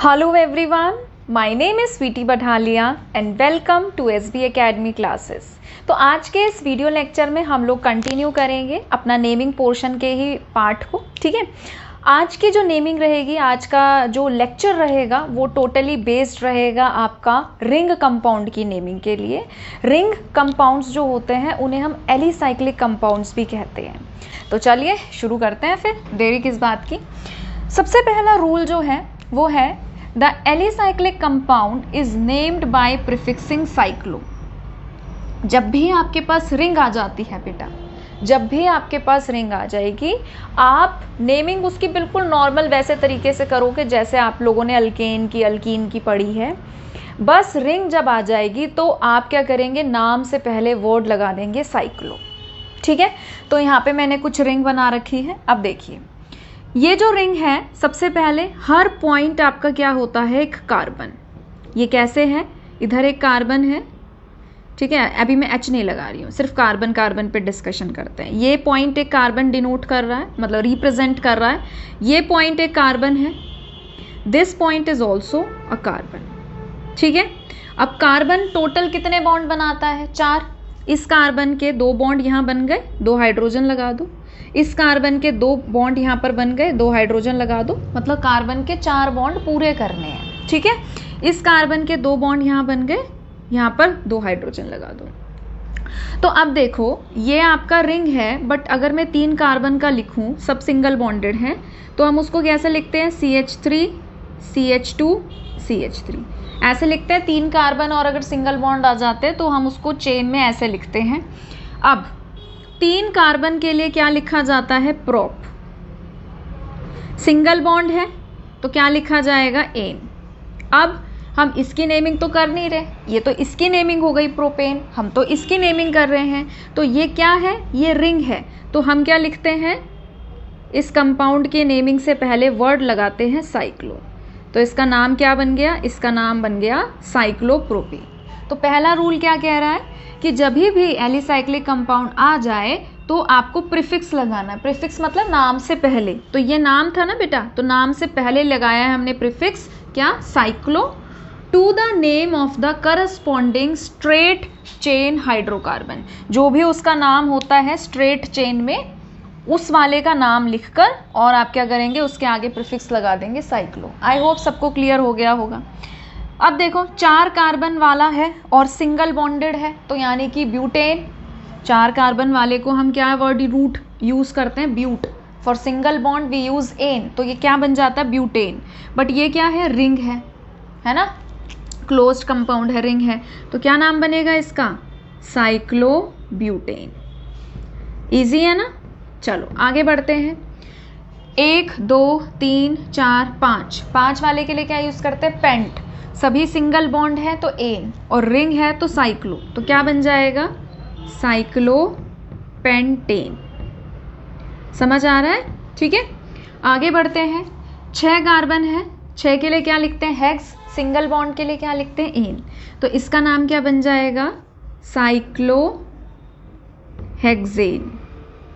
Hello everyone, my name is Sweety Badhalia and welcome to SB Academy classes। तो आज के इस video lecture में हम लोग कंटिन्यू करेंगे अपना नेमिंग पोर्शन के ही पार्ट को। ठीक है, आज की जो नेमिंग रहेगी, आज का जो लेक्चर रहेगा वो टोटली बेस्ड रहेगा आपका रिंग कंपाउंड की नेमिंग के लिए। रिंग कंपाउंड्स जो होते हैं उन्हें हम एलिसाइक्लिक कंपाउंड्स भी कहते हैं। तो चलिए शुरू करते हैं, फिर देरी किस बात की। सबसे पहला रूल जो है वो है the alicyclic compound is named by prefixing cyclo. जब भी आपके पास रिंग आ जाती है बेटा, जब भी आपके पास रिंग आ जाएगी, आप नेमिंग उसकी बिल्कुल नॉर्मल वैसे तरीके से करोगे जैसे आप लोगों ने अल्केन की अल्कीन की पढ़ी है। बस रिंग जब आ जाएगी तो आप क्या करेंगे, नाम से पहले वर्ड लगा देंगे साइक्लो। ठीक है, तो यहाँ पे मैंने कुछ रिंग बना रखी है। अब देखिए, ये जो रिंग है, सबसे पहले हर पॉइंट आपका क्या होता है, एक कार्बन। ये कैसे है, इधर एक कार्बन है। ठीक है, अभी मैं एच नहीं लगा रही हूँ, सिर्फ कार्बन कार्बन पे डिस्कशन करते हैं। ये पॉइंट एक कार्बन डिनोट कर रहा है, मतलब रिप्रेजेंट कर रहा है। ये पॉइंट एक कार्बन है, this point is also a carbon. ठीक है, अब कार्बन टोटल कितने बॉन्ड बनाता है, 4। इस कार्बन के 2 बॉन्ड यहाँ बन गए, 2 हाइड्रोजन लगा दो। इस कार्बन के 2 बॉन्ड यहाँ पर बन गए, 2 हाइड्रोजन लगा दो। मतलब कार्बन के 4 बॉन्ड पूरे करने हैं। ठीक है, इस कार्बन के 2 बॉन्ड यहाँ बन गए, यहाँ पर 2 हाइड्रोजन लगा दो। तो अब देखो, ये आपका रिंग है, बट अगर मैं 3 कार्बन का लिखूं, सब सिंगल बॉन्डेड हैं, तो हम उसको कैसे लिखते हैं, CH3 CH2 CH3 ऐसे लिखते हैं। 3 कार्बन और अगर सिंगल बॉन्ड आ जाते हैं तो हम उसको चेन में ऐसे लिखते हैं। अब 3 कार्बन के लिए क्या लिखा जाता है, प्रोप। सिंगल बॉन्ड है तो क्या लिखा जाएगा, एन। अब हम इसकी नेमिंग तो कर नहीं रहे, ये तो इसकी नेमिंग हो गई प्रोपेन, हम तो इसकी नेमिंग कर रहे हैं। तो ये क्या है, ये रिंग है, तो हम क्या लिखते हैं, इस कंपाउंड के नेमिंग से पहले वर्ड लगाते हैं साइक्लो। तो इसका नाम क्या बन गया, इसका नाम बन गया साइक्लोप्रोपीन। तो पहला रूल क्या कह रहा है कि जब भी एलिसाइक्लिक कंपाउंड आ जाए तो आपको प्रीफिक्स लगाना है। प्रीफिक्स मतलब नाम से पहले। तो ये नाम था ना बेटा, तो नाम से पहले लगाया है हमने प्रीफिक्स, क्या, cyclo, to the name of the corresponding straight chain hydrocarbon. जो भी उसका नाम होता है स्ट्रेट चेन में, उस वाले का नाम लिखकर और आप क्या करेंगे, उसके आगे प्रीफिक्स लगा देंगे साइक्लो। आई होप सबको क्लियर हो गया होगा। अब देखो, 4 कार्बन वाला है और सिंगल बॉन्डेड है, तो यानी कि ब्यूटेन। 4 कार्बन वाले को हम क्या वर्ड रूट यूज करते हैं, but. For single bond we use ane, तो ये क्या बन जाता है, ब्यूटेन। बट ये क्या है, रिंग है ना, क्लोज्ड कंपाउंड है, रिंग है, तो क्या नाम बनेगा इसका, साइक्लोब्यूटेन। इजी है ना। चलो आगे बढ़ते हैं। 1 2 3 4 5 वाले के लिए क्या यूज करते हैं, पेंट। सभी सिंगल बॉन्ड है तो एन, और रिंग है तो साइक्लो, तो क्या बन जाएगा, साइक्लोपेंटेन। समझ आ रहा है। ठीक है, आगे बढ़ते हैं। 6 कार्बन है, 6 के लिए क्या लिखते हैं, हेक्स। सिंगल बॉन्ड के लिए क्या लिखते हैं, एन। तो इसका नाम क्या बन जाएगा, साइक्लोहेक्सेन।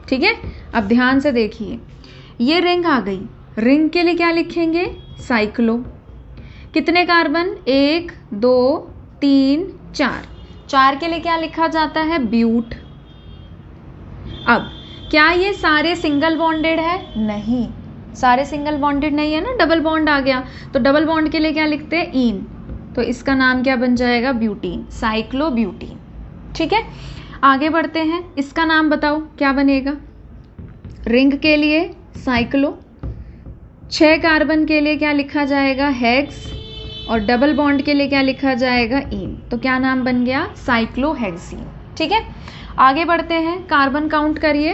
ठीक है, अब ध्यान से देखिए, ये रिंग आ गई, रिंग के लिए क्या लिखेंगे, साइक्लो। कितने कार्बन, 1 2 3 4, 4 के लिए क्या लिखा जाता है, ब्यूट। अब क्या ये सारे सिंगल बॉन्डेड है, नहीं, सारे सिंगल बॉन्डेड नहीं है ना, डबल बॉन्ड आ गया, तो डबल बॉन्ड के लिए क्या लिखते हैं, इन। तो इसका नाम क्या बन जाएगा, ब्यूटीन, साइक्लोब्यूटीन। ठीक है, आगे बढ़ते हैं। इसका नाम बताओ क्या बनेगा, रिंग के लिए साइक्लो, 6 कार्बन के लिए क्या लिखा जाएगा, हेक्स, और डबल बॉन्ड के लिए क्या लिखा जाएगा, इन। तो क्या नाम बन गया, साइक्लोहेक्सीन। ठीक है, आगे बढ़ते हैं। कार्बन काउंट करिए,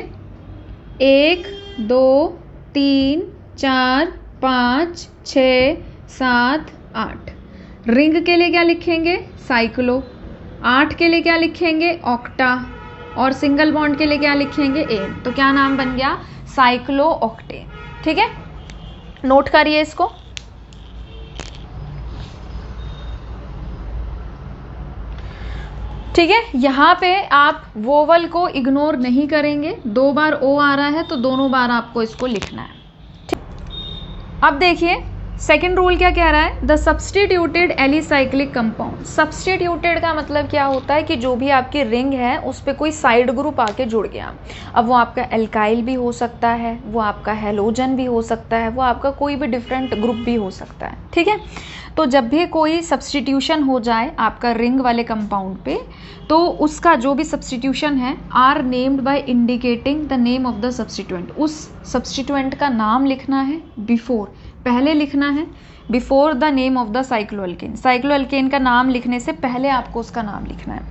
1 2 3 4 5 6 7 8। रिंग के लिए क्या लिखेंगे, साइक्लो। 8 के लिए क्या लिखेंगे, ऑक्टा, और सिंगल बॉन्ड के लिए क्या लिखेंगे, एन। तो क्या नाम बन गया, साइक्लो ऑक्टेन। ठीक है, नोट करिए इसको। ठीक है, यहाँ पे आप वोवल को इग्नोर नहीं करेंगे। 2 बार ओ आ रहा है तो दोनों बार आपको इसको लिखना है। ठीक, अब देखिए सेकेंड रूल क्या कह रहा है, the substituted alicyclic compound. Substituted का मतलब क्या होता है कि जो भी आपकी रिंग है उस पर कोई साइड ग्रुप आके जुड़ गया। अब वो आपका एल्काइल भी हो सकता है, वो आपका हेलोजन भी हो सकता है, वो आपका कोई भी डिफरेंट ग्रुप भी हो सकता है, ठीक है। तो जब भी कोई सब्सटीट्यूशन हो जाए आपका रिंग वाले कंपाउंड पे, तो उसका जो भी सब्सटीट्यूशन है are named by indicating the name of the substituent. उस सब्सटीट्यूएंट का नाम लिखना है बिफोर, पहले लिखना है before the name of the cycloalkane. Cycloalkane का नाम लिखने से पहले आपको उसका नाम लिखना है।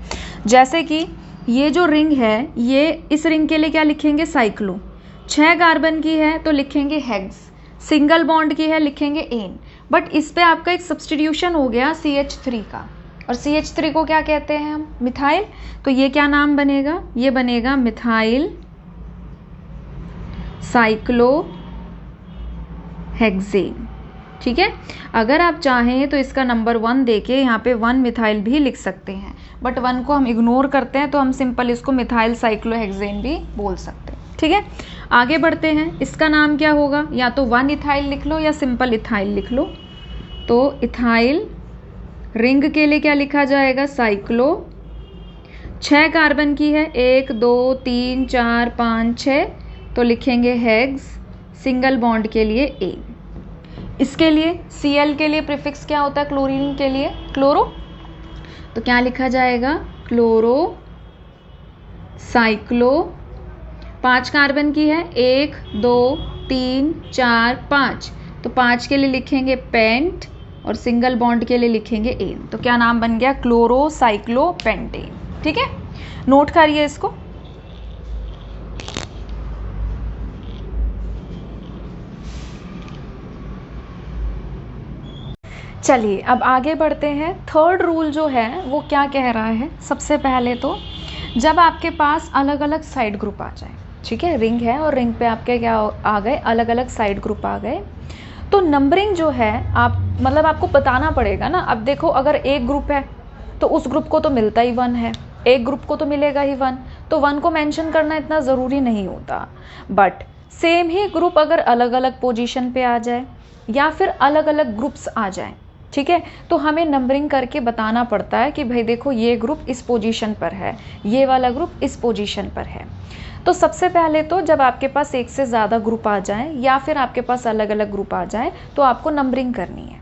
जैसे कि ये जो रिंग है, ये इस रिंग के लिए क्या लिखेंगे, साइक्लो। 6 कार्बन की है तो लिखेंगे हेक्स, सिंगल बॉन्ड की है लिखेंगे एन। बट इस पे आपका एक सब्सटीट्यूशन हो गया CH3 का, और CH3 को क्या कहते हैं हम, मिथाइल। तो ये क्या नाम बनेगा, ये बनेगा मिथाइल साइक्लो हेक्सेन, ठीक है। अगर आप चाहें तो इसका नंबर 1 देके यहाँ पे 1 मिथाइल भी लिख सकते हैं, बट 1 को हम इग्नोर करते हैं तो हम सिंपल इसको मिथाइल साइक्लोहेक्सेन भी बोल सकते हैं, ठीक है। आगे बढ़ते हैं, इसका नाम क्या होगा, या तो 1 इथाइल लिख लो या सिंपल इथाइल लिख लो। तो इथाइल रिंग के लिए क्या लिखा जाएगा, साइक्लो। 6 कार्बन की है, 1 2 3 4 5 6, तो लिखेंगे हेक्स। सिंगल बॉन्ड के लिए ए। इसके लिए Cl के लिए प्रीफिक्स क्या होता है, क्लोरीन के लिए क्लोरो, तो क्या लिखा जाएगा, क्लोरो साइक्लो। 5 कार्बन की है, 1 2 3 4 5, तो 5 के लिए लिखेंगे पेंट, और सिंगल बॉन्ड के लिए लिखेंगे एन। तो क्या नाम बन गया, क्लोरो साइक्लो पेंटेन, ठीक है। नोट करिए इसको। चलिए अब आगे बढ़ते हैं। थर्ड रूल जो है वो क्या कह रहा है, सबसे पहले तो जब आपके पास अलग अलग साइड ग्रुप आ जाए, ठीक है, रिंग है और रिंग पे आपके क्या आ गए, अलग अलग साइड ग्रुप आ गए, तो नंबरिंग जो है आप मतलब आपको बताना पड़ेगा ना। अब देखो अगर एक ग्रुप है तो उस ग्रुप को तो मिलता ही 1 है, एक ग्रुप को तो मिलेगा ही 1, तो 1 को मेंशन करना इतना ज़रूरी नहीं होता। बट सेम ही ग्रुप अगर अलग अलग पोजीशन पे आ जाए या फिर अलग अलग ग्रुप्स आ जाए, ठीक है, तो हमें नंबरिंग करके बताना पड़ता है कि भाई देखो ये ग्रुप इस पोजीशन पर है, ये वाला ग्रुप इस पोजीशन पर है। तो सबसे पहले तो जब आपके पास एक से ज़्यादा ग्रुप आ जाए या फिर आपके पास अलग अलग ग्रुप आ जाए तो आपको नंबरिंग करनी है,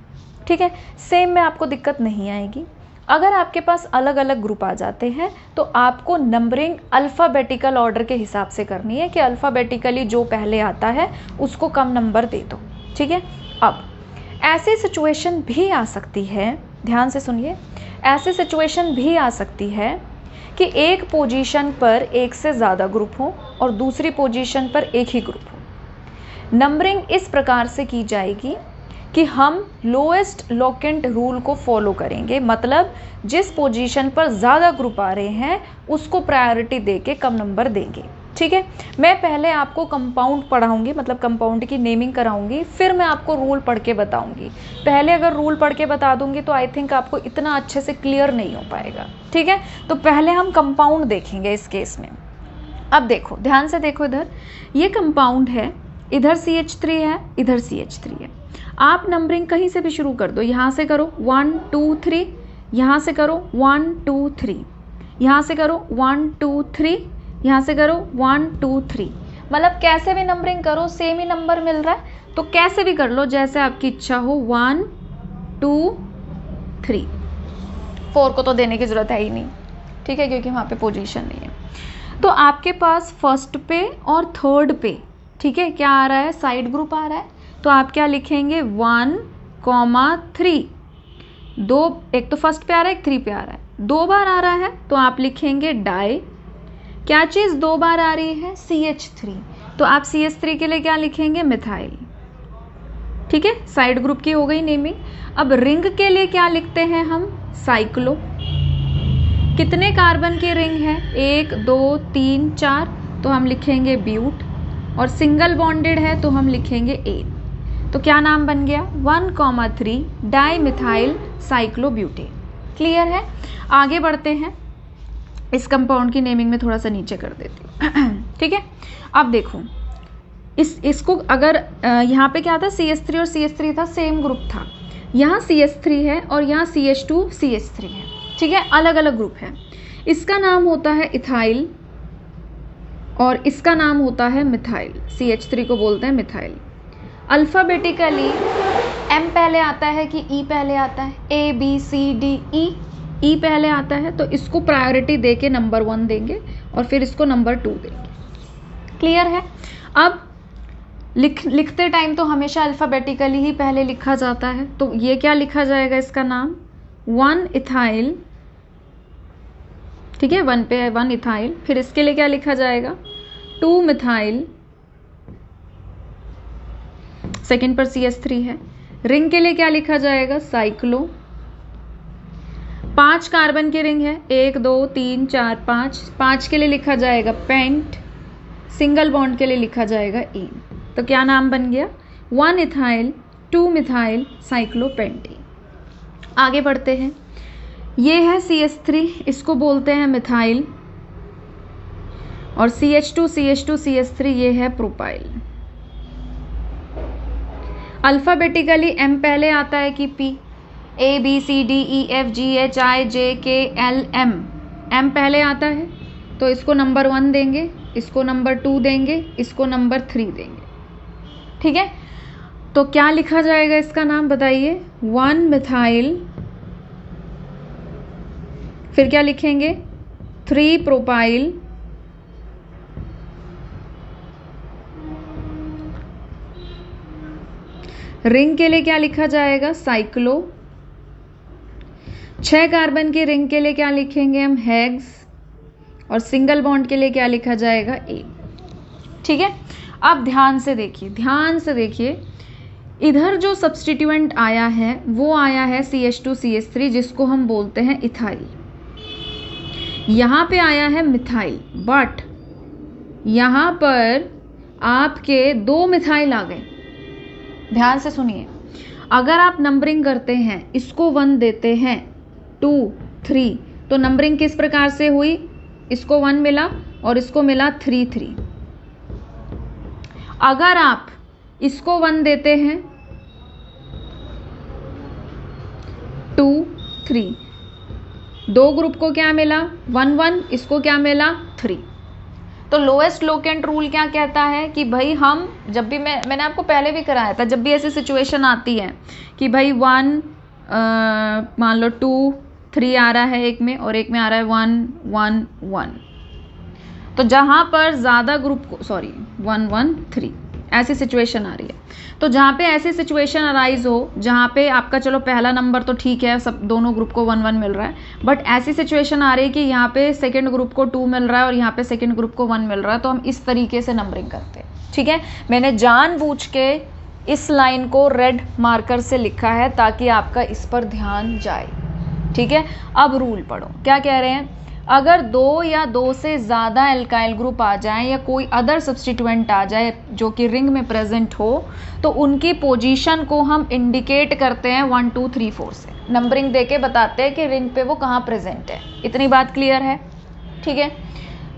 ठीक है। सेम में आपको दिक्कत नहीं आएगी। अगर आपके पास अलग अलग ग्रुप आ जाते हैं तो आपको नंबरिंग अल्फ़ाबेटिकल ऑर्डर के हिसाब से करनी है कि अल्फ़ाबेटिकली जो पहले आता है उसको कम नंबर दे दो, ठीक है। अब ऐसी सिचुएशन भी आ सकती है, ध्यान से सुनिए, ऐसी सिचुएशन भी आ सकती है कि एक पोजीशन पर एक से ज़्यादा ग्रुप हो और दूसरी पोजीशन पर एक ही ग्रुप हो। नंबरिंग इस प्रकार से की जाएगी कि हम लोएस्ट लोकेंट रूल को फॉलो करेंगे, मतलब जिस पोजीशन पर ज़्यादा ग्रुप आ रहे हैं उसको प्रायोरिटी देके कम नंबर देंगे, ठीक है। मैं पहले आपको कंपाउंड पढ़ाऊंगी, मतलब कंपाउंड की नेमिंग कराऊंगी, फिर मैं आपको रूल पढ़ के बताऊंगी। पहले अगर रूल पढ़ के बता दूंगी तो आई थिंक आपको इतना अच्छे से क्लियर नहीं हो पाएगा, ठीक है। तो पहले हम कंपाउंड देखेंगे इस केस में। अब देखो, ध्यान से देखो, इधर ये कंपाउंड है, इधर CH3 है, इधर CH3 है। आप नंबरिंग कहीं से भी शुरू कर दो, यहाँ से करो 1 2 3, यहाँ से करो 1 2 3, यहाँ से करो 1 2 3, यहाँ से करो 1 2 3, मतलब कैसे भी नंबरिंग करो सेम ही नंबर मिल रहा है तो कैसे भी कर लो, जैसे आपकी इच्छा हो। 1 2 3, 4 को तो देने की ज़रूरत है ही नहीं, ठीक है, क्योंकि वहाँ पे पोजीशन नहीं है। तो आपके पास फर्स्ट पे और थर्ड पे, ठीक है, क्या आ रहा है, साइड ग्रुप आ रहा है, तो आप क्या लिखेंगे 1 3। दो, एक तो फर्स्ट पे आ रहा है, एक 3 पे आ रहा है, 2 बार आ रहा है तो आप लिखेंगे डाई। क्या चीज़ 2 बार आ रही है, CH3, तो आप CH3 के लिए क्या लिखेंगे, मिथाइल, ठीक है। साइड ग्रुप की हो गई नेमिंग। अब रिंग के लिए क्या लिखते हैं हम, साइक्लो। कितने कार्बन की रिंग है, 1 2 3 4, तो हम लिखेंगे ब्यूट, और सिंगल बॉन्डेड है तो हम लिखेंगे एन। तो क्या नाम बन गया, 1 3 डाई मिथाइल साइक्लोब्यूटेन। क्लियर है। आगे बढ़ते हैं, इस कंपाउंड की नेमिंग में थोड़ा सा नीचे कर देती हूँ ठीक है। अब देखो, इसको अगर यहाँ पे क्या था, CH3 और CH3 था, सेम ग्रुप था, यहाँ CH3 है और यहाँ CH2 CH3 है, ठीक है, अलग अलग ग्रुप है। इसका नाम होता है इथाइल और इसका नाम होता है मिथाइल। CH3 को बोलते हैं मिथाइल। अल्फ़ाबेटिकली M पहले आता है कि E पहले आता है? A B C D E, E पहले आता है, तो इसको प्रायोरिटी दे के नंबर 1 देंगे और फिर इसको नंबर 2 देंगे। क्लियर है? अब लिखते टाइम तो हमेशा अल्फ़ाबेटिकली ही पहले लिखा जाता है, तो ये क्या लिखा जाएगा, इसका नाम 1 इथाइल, ठीक है, 1 पे है 1 इथाइल। फिर इसके लिए क्या लिखा जाएगा, 2 मिथाइल, सेकेंड पर CH3 है। रिंग के लिए क्या लिखा जाएगा, साइक्लो। 5 कार्बन की रिंग है, 1 2 3 4 5, 5 के लिए लिखा जाएगा पेंट। सिंगल बॉन्ड के लिए लिखा जाएगा ईन। तो क्या नाम बन गया, 1 इथाइल 2 मिथाइल साइक्लोपेंटीन। आगे बढ़ते हैं, ये है CH3, इसको बोलते हैं मिथाइल, और CH2 CH2 CH3 ये है प्रोपाइल। अल्फ़ाबेटिकली M पहले आता है कि P, A B C D E F G H I J K L M, M पहले आता है, तो इसको नंबर 1 देंगे, इसको नंबर 2 देंगे, इसको नंबर 3 देंगे, ठीक है। तो क्या लिखा जाएगा, इसका नाम बताइए, 1 मिथाइल, फिर क्या लिखेंगे, 3 प्रोपाइल, रिंग के लिए क्या लिखा जाएगा, साइक्लो। 6 कार्बन की रिंग के लिए क्या लिखेंगे हम, हेक्स, और सिंगल बॉन्ड के लिए क्या लिखा जाएगा, ए, ठीक है। अब ध्यान से देखिए, इधर जो सब्स्टिट्यूएंट आया है वो आया है CH2 CH3, जिसको हम बोलते हैं इथाइल। यहाँ पे आया है मिथाइल, बट यहाँ पर आपके 2 मिथाइल आ गए। ध्यान से सुनिए, अगर आप नंबरिंग करते हैं, इसको 1 देते हैं, 2 3, तो नंबरिंग किस प्रकार से हुई, इसको 1 मिला और इसको मिला 3 3। अगर आप इसको 1 देते हैं, 2 3, 2 ग्रुप को क्या मिला, 1 1, इसको क्या मिला, 3। तो लोएस्ट लोकेंट रूल क्या कहता है कि भाई हम जब भी, मैंने आपको पहले भी कराया था, जब भी ऐसी सिचुएशन आती है कि भाई 1 मान लो 2 3 आ रहा है एक में और एक में आ रहा है 1 1 1, तो जहाँ पर ज़्यादा ग्रुप को 1 1 3 ऐसी सिचुएशन आ रही है, तो जहाँ पे ऐसी सिचुएशन अराइज हो जहाँ पे आपका चलो पहला नंबर तो ठीक है, सब दोनों ग्रुप को 1 1 मिल रहा है, बट ऐसी सिचुएशन आ रही है कि यहाँ पे सेकंड ग्रुप को 2 मिल रहा है और यहाँ पे सेकंड ग्रुप को 1 मिल रहा है, तो हम इस तरीके से नंबरिंग करते हैं, ठीक है। मैंने जानबूझ के इस लाइन को रेड मार्कर से लिखा है ताकि आपका इस पर ध्यान जाए, ठीक है। अब रूल पढ़ो, क्या कह रहे हैं, अगर 2 या 2 से ज़्यादा एल्काइल ग्रुप आ जाएं या कोई अदर सब्स्टिट्यूएंट आ जाए जो कि रिंग में प्रेजेंट हो, तो उनकी पोजीशन को हम इंडिकेट करते हैं 1 2 3 4 से, नंबरिंग देके बताते हैं कि रिंग पे वो कहाँ प्रेजेंट है। इतनी बात क्लियर है, ठीक है।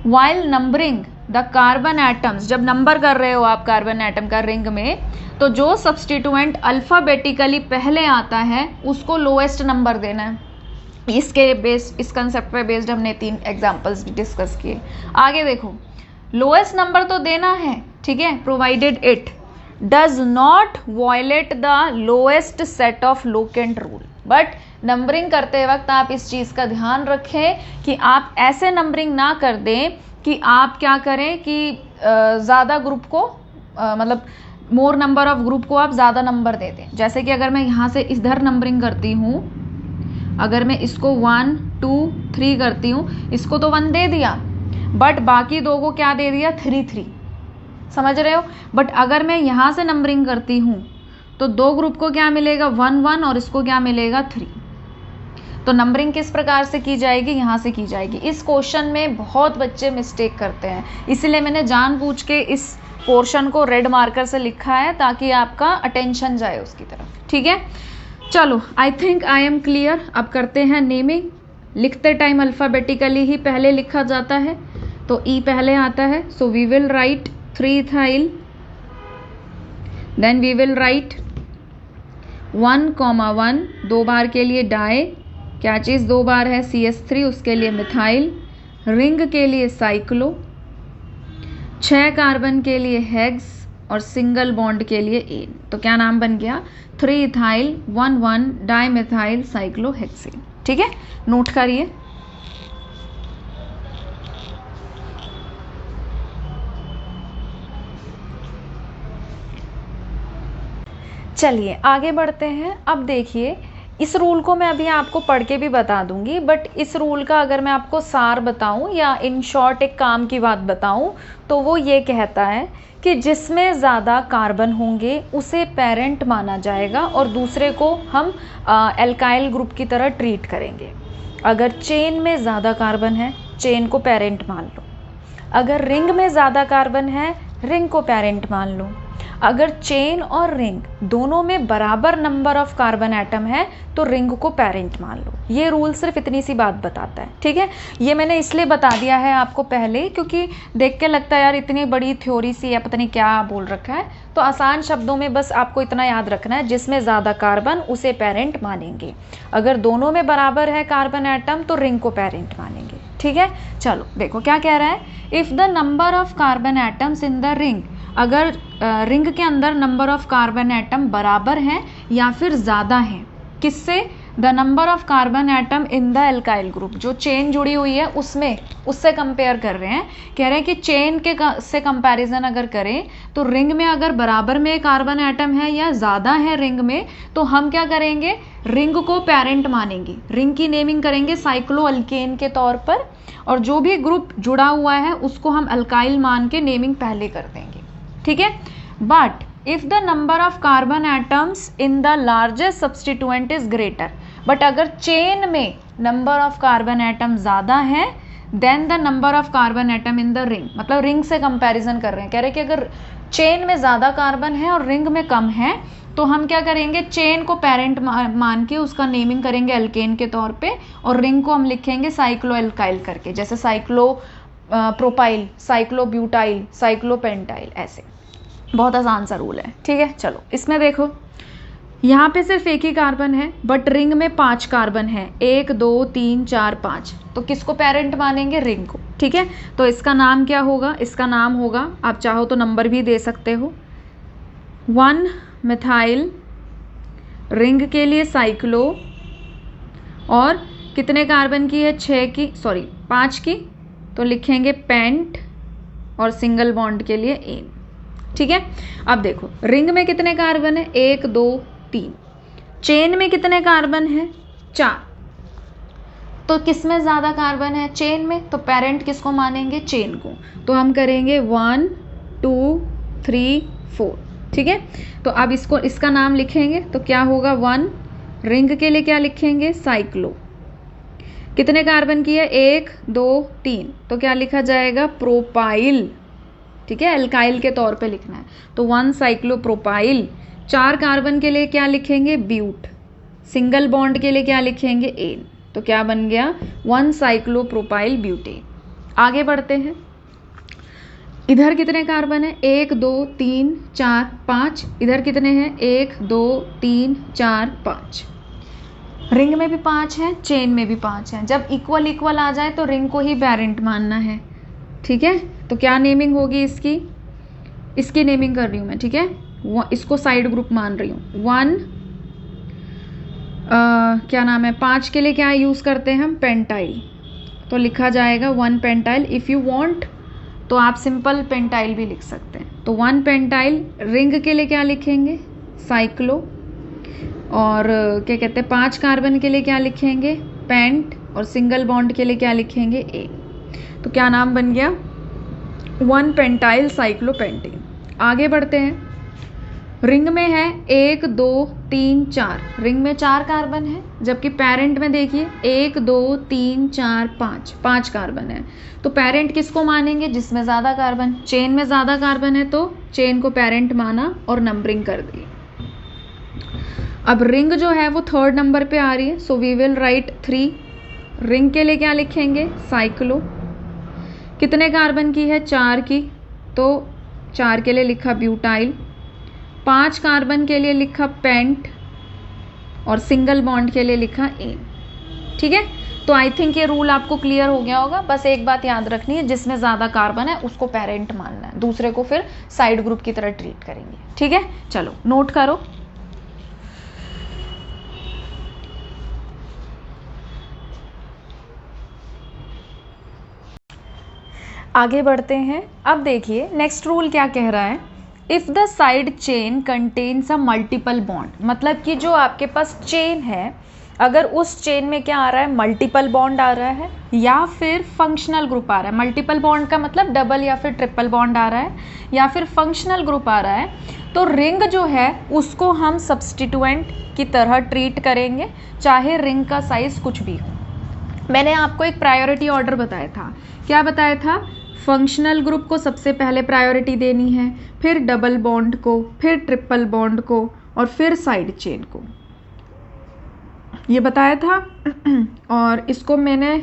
While numbering the carbon atoms, जब नंबर कर रहे हो आप कार्बन एटम का रिंग में, तो जो सब्स्टिट्यूएंट अल्फ़ाबेटिकली पहले आता है उसको लोएस्ट नंबर देना है। इस कंसेप्ट पे बेस्ड हमने 3 एग्जांपल्स डिस्कस किए। आगे देखो, लोएस्ट नंबर तो देना है, ठीक है, provided it does not violate the lowest set of locant rule. But numbering करते वक्त आप इस चीज़ का ध्यान रखें कि आप ऐसे नंबरिंग ना कर दें कि आप क्या करें कि ज़्यादा ग्रुप को मतलब मोर नंबर ऑफ ग्रुप को आप ज़्यादा नंबर दे दें। जैसे कि अगर मैं यहाँ से इधर नंबरिंग करती हूँ, अगर मैं इसको 1 2 3 करती हूँ, इसको तो 1 दे दिया, बट बाकी 2 को क्या दे दिया, 3 3, समझ रहे हो। बट अगर मैं यहाँ से नंबरिंग करती हूँ तो 2 ग्रुप को क्या मिलेगा, 1 1, और इसको क्या मिलेगा, 3। तो नंबरिंग किस प्रकार से की जाएगी, यहाँ से की जाएगी। इस क्वेश्चन में बहुत बच्चे मिस्टेक करते हैं, इसलिए मैंने जानबूझ के इस पोर्शन को रेड मार्कर से लिखा है ताकि आपका अटेंशन जाए उसकी तरफ, ठीक है। चलो, I think I am clear. अब करते हैं नेमिंग। लिखते टाइम अल्फ़ाबेटिकली ही पहले लिखा जाता है, तो ई पहले आता है, so we will write 3 ethyl then we will write 1,1 2 बार के लिए डाई, क्या चीज़ 2 बार है, CH3, उसके लिए मिथाइल, रिंग के लिए साइक्लो, 6 कार्बन के लिए हेक्स और सिंगल बॉन्ड के लिए एन। तो क्या नाम बन गया, 3 इथाइल 1,1 डाइमिथाइल साइक्लोहेक्सेन। ठीक है, नोट करिए। चलिए आगे बढ़ते हैं। अब देखिए, इस रूल को मैं अभी आपको पढ़ के भी बता दूंगी, बट इस रूल का अगर मैं आपको सार बताऊं या इन शॉर्ट एक काम की बात बताऊं तो वो ये कहता है कि जिसमें ज़्यादा कार्बन होंगे उसे पेरेंट माना जाएगा और दूसरे को हम एल्काइल ग्रुप की तरह ट्रीट करेंगे। अगर चेन में ज़्यादा कार्बन है, चेन को पेरेंट मान लो। अगर रिंग में ज़्यादा कार्बन है, रिंग को पेरेंट मान लो। अगर चेन और रिंग दोनों में बराबर नंबर ऑफ कार्बन एटम है तो रिंग को पेरेंट मान लो। ये रूल सिर्फ इतनी सी बात बताता है। ठीक है, ये मैंने इसलिए बता दिया है आपको पहले क्योंकि देख के लगता है यार इतनी बड़ी थ्योरी सी है, पता नहीं क्या बोल रखा है। तो आसान शब्दों में बस आपको इतना याद रखना है, जिसमें ज़्यादा कार्बन उसे पेरेंट मानेंगे। अगर दोनों में बराबर है कार्बन एटम तो रिंग को पेरेंट मानेंगे। ठीक है, चलो देखो क्या कह रहा है। If the number of carbon atoms in the ring, अगर रिंग के अंदर नंबर ऑफ कार्बन एटम बराबर हैं या फिर ज़्यादा हैं, किससे, the number of carbon atom in the alkyl group, जो चेन जुड़ी हुई है उसमें, उससे कंपेयर कर रहे हैं। कह रहे हैं कि चेन के से कंपैरिजन अगर करें तो रिंग में अगर बराबर में कार्बन एटम है या ज़्यादा है रिंग में, तो हम क्या करेंगे, रिंग को पेरेंट मानेंगे। रिंग की नेमिंग करेंगे साइक्लो अल्केन के तौर पर, और जो भी ग्रुप जुड़ा हुआ है उसको हम अल्काइल मान के नेमिंग पहले कर देंगे। ठीक है, but if the number of carbon atoms in the largest substituent is greater, but अगर चेन में नंबर ऑफ कार्बन एटम ज़्यादा है than the number of carbon atom in the ring, मतलब रिंग से कंपैरिजन कर रहे हैं। कह रहे हैं कि अगर चेन में ज़्यादा कार्बन है और रिंग में कम है तो हम क्या करेंगे, चेन को पेरेंट मान के उसका नेमिंग करेंगे अल्केन के तौर पे, और रिंग को हम लिखेंगे साइक्लो एल्काइल करके, जैसे cyclo propyl, cyclo butyl, cyclo pentyl, ऐसे। बहुत आसान सा रूल है। ठीक है, चलो इसमें देखो, यहाँ पे सिर्फ एक ही कार्बन है बट रिंग में 5 कार्बन है, 1 2 3 4 5, तो किसको पेरेंट मानेंगे, रिंग को। ठीक है, तो इसका नाम क्या होगा, इसका नाम होगा, आप चाहो तो नंबर भी दे सकते हो, 1 मिथाइल, रिंग के लिए साइक्लो, और कितने कार्बन की है, 5 की, तो लिखेंगे पेंट, और सिंगल बॉन्ड के लिए एन। ठीक है, अब देखो रिंग में कितने कार्बन है, 1 2 3, चेन में कितने कार्बन है, 4, तो किस में ज़्यादा कार्बन है, चेन में, तो पेरेंट किसको मानेंगे, चेन को। तो हम करेंगे 1 2 3 4। ठीक है, तो अब इसका नाम लिखेंगे तो क्या होगा, 1, रिंग के लिए क्या लिखेंगे, साइक्लो, कितने कार्बन की है, 1 2 3, तो क्या लिखा जाएगा, प्रोपाइल। ठीक है, एल्काइल के तौर पे लिखना है, तो 1 साइक्लोप्रोपाइल। 4 कार्बन के लिए क्या लिखेंगे, ब्यूट, सिंगल बॉन्ड के लिए क्या लिखेंगे, एन, तो क्या बन गया, 1 साइक्लोप्रोपाइल ब्यूटेन। आगे बढ़ते हैं, इधर कितने कार्बन है, 1 2 3 4 5, इधर कितने हैं, 1 2 3 4 5, रिंग में भी 5 है, चेन में भी 5 है। जब इक्वल इक्वल आ जाए तो रिंग को ही पेरेंट मानना है। ठीक है, तो क्या नेमिंग होगी इसकी नेमिंग कर रही हूँ मैं। ठीक है, इसको साइड ग्रुप मान रही हूँ। 1 क्या नाम है, 5 के लिए क्या यूज़ करते हैं हम, पेंटाइल, तो लिखा जाएगा 1 पेंटाइल। इफ़ यू वांट तो आप सिंपल पेंटाइल भी लिख सकते हैं, तो 1 पेंटाइल। रिंग के लिए क्या लिखेंगे, साइक्लो, और क्या कहते हैं 5 कार्बन के लिए क्या लिखेंगे, पेंट, और सिंगल बॉन्ड के लिए क्या लिखेंगे, ए। तो क्या नाम बन गया, 1 पेंटाइल साइक्लोपेंटेन। आगे बढ़ते हैं, रिंग में है 1 2 3 4, रिंग में 4 कार्बन है, जबकि पेरेंट में देखिए 1 2 3 4 5 कार्बन है। तो पेरेंट किसको मानेंगे, जिसमें ज़्यादा कार्बन, चेन में ज़्यादा कार्बन है तो चेन को पेरेंट माना और नंबरिंग कर दी। अब रिंग जो है वो 3rd नंबर पे आ रही है, so we will write 3। Ring के लिए क्या लिखेंगे, साइक्लो, कितने कार्बन की है, 4 की, तो 4 के लिए लिखा ब्यूटाइल, 5 कार्बन के लिए लिखा पेंट और सिंगल बॉन्ड के लिए लिखा एन। ठीक है, तो आई थिंक ये रूल आपको क्लियर हो गया होगा। बस एक बात याद रखनी है, जिसमें ज़्यादा कार्बन है उसको पेरेंट मानना है, दूसरे को फिर साइड ग्रुप की तरह ट्रीट करेंगे। ठीक है, चलो नोट करो। आगे बढ़ते हैं। अब देखिए नेक्स्ट रूल क्या कह रहा है, if the side chain contains a multiple bond, मतलब कि जो आपके पास चेन है, अगर उस चेन में क्या आ रहा है, मल्टीपल बॉन्ड आ रहा है या फिर फंक्शनल ग्रुप आ रहा है। मल्टीपल बॉन्ड का मतलब डबल या फिर ट्रिपल बॉन्ड आ रहा है या फिर फंक्शनल ग्रुप आ रहा है, तो रिंग जो है उसको हम सब्स्टिट्यूएंट की तरह ट्रीट करेंगे, चाहे रिंग का साइज कुछ भी हो। मैंने आपको एक प्रायोरिटी ऑर्डर बताया था। क्या बताया था? फंक्शनल ग्रुप को सबसे पहले प्रायोरिटी देनी है, फिर डबल बॉन्ड को, फिर ट्रिपल बॉन्ड को और फिर साइड चेन को, ये बताया था। और इसको मैंने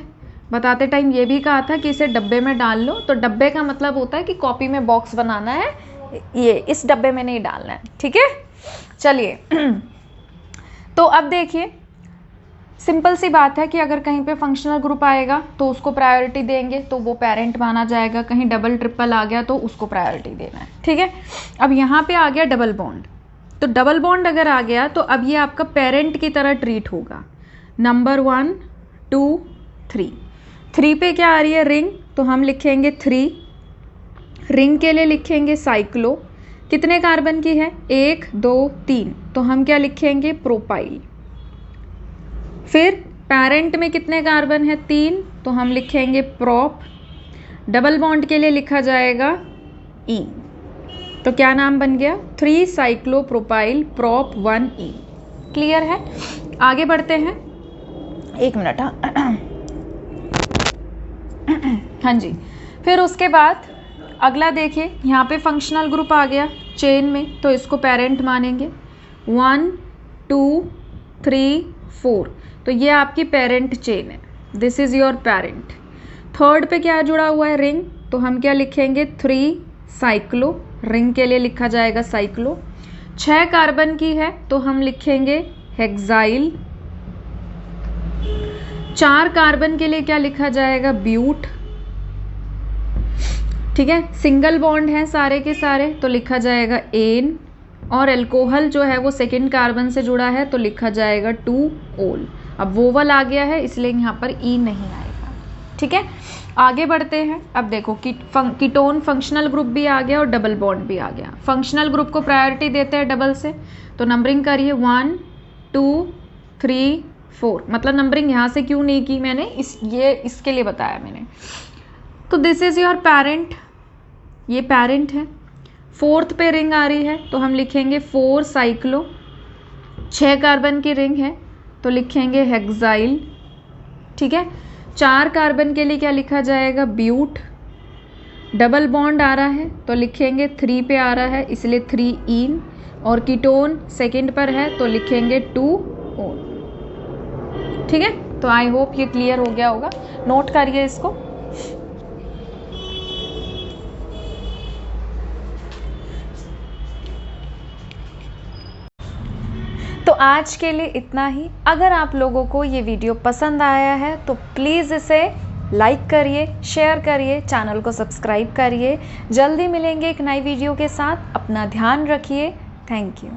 बताते टाइम ये भी कहा था कि इसे डब्बे में डाल लो। तो डब्बे का मतलब होता है कि कॉपी में बॉक्स बनाना है, ये इस डब्बे में नहीं डालना है। ठीक है, चलिए। तो अब देखिए सिंपल सी बात है कि अगर कहीं पे फंक्शनल ग्रुप आएगा तो उसको प्रायोरिटी देंगे, तो वो पेरेंट माना जाएगा। कहीं डबल ट्रिपल आ गया तो उसको प्रायोरिटी देना है। ठीक है, अब यहाँ पे आ गया डबल बॉन्ड, तो डबल बॉन्ड अगर आ गया तो अब ये आपका पेरेंट की तरह ट्रीट होगा। नंबर 1 2 3, 3 पे क्या आ रही है? रिंग, तो हम लिखेंगे 3। रिंग के लिए लिखेंगे साइक्लो। कितने कार्बन की है? 1 2 3, तो हम क्या लिखेंगे? प्रोपाइल। फिर पेरेंट में कितने कार्बन है? 3, तो हम लिखेंगे प्रोप। डबल बॉन्ड के लिए लिखा जाएगा ई, तो क्या नाम बन गया? 3 साइक्लोप्रोपाइल प्रोप 1 ई। क्लियर है? आगे बढ़ते हैं। एक मिनट। हाँ जी, फिर उसके बाद अगला देखिए, यहाँ पे फंक्शनल ग्रुप आ गया चेन में, तो इसको पेरेंट मानेंगे। 1 2 3 4, तो ये आपकी पेरेंट चेन है, this is your parent. Third पे क्या जुड़ा हुआ है? रिंग, तो हम क्या लिखेंगे? 3 साइक्लो। रिंग के लिए लिखा जाएगा साइक्लो। 6 कार्बन की है तो हम लिखेंगे हेक्साइल। 4 कार्बन के लिए क्या लिखा जाएगा? ब्यूट। ठीक है, सिंगल बॉन्ड है सारे के सारे, तो लिखा जाएगा एन। और अल्कोहल जो है वो सेकेंड कार्बन से जुड़ा है, तो लिखा जाएगा 2 ओल। अब वोवल आ गया है इसलिए यहाँ पर ई नहीं आएगा। ठीक है, आगे बढ़ते हैं। अब देखो कीटोन फंक्शनल ग्रुप भी आ गया और डबल बॉन्ड भी आ गया। फंक्शनल ग्रुप को प्रायोरिटी देते हैं डबल से, तो नंबरिंग करिए 1 2 3 4। मतलब नंबरिंग यहाँ से क्यों नहीं की मैंने, इसके लिए बताया मैंने। तो दिस इज योर पेरेंट, ये पेरेंट है। फोर्थ पे रिंग आ रही है तो हम लिखेंगे 4 साइक्लो। 6 कार्बन की रिंग है तो लिखेंगे हेक्साइल। ठीक है, 4 कार्बन के लिए क्या लिखा जाएगा? ब्यूट। डबल बॉन्ड आ रहा है तो लिखेंगे 3 पे आ रहा है इसलिए 3 इन। और कीटोन सेकंड पर है तो लिखेंगे 2 ओन। ठीक है, तो आई होप ये क्लियर हो गया होगा। नोट करिए इसको। तो आज के लिए इतना ही। अगर आप लोगों को ये वीडियो पसंद आया है तो प्लीज़ इसे लाइक करिए, शेयर करिए, चैनल को सब्सक्राइब करिए। जल्दी मिलेंगे एक नई वीडियो के साथ। अपना ध्यान रखिए। Thank you.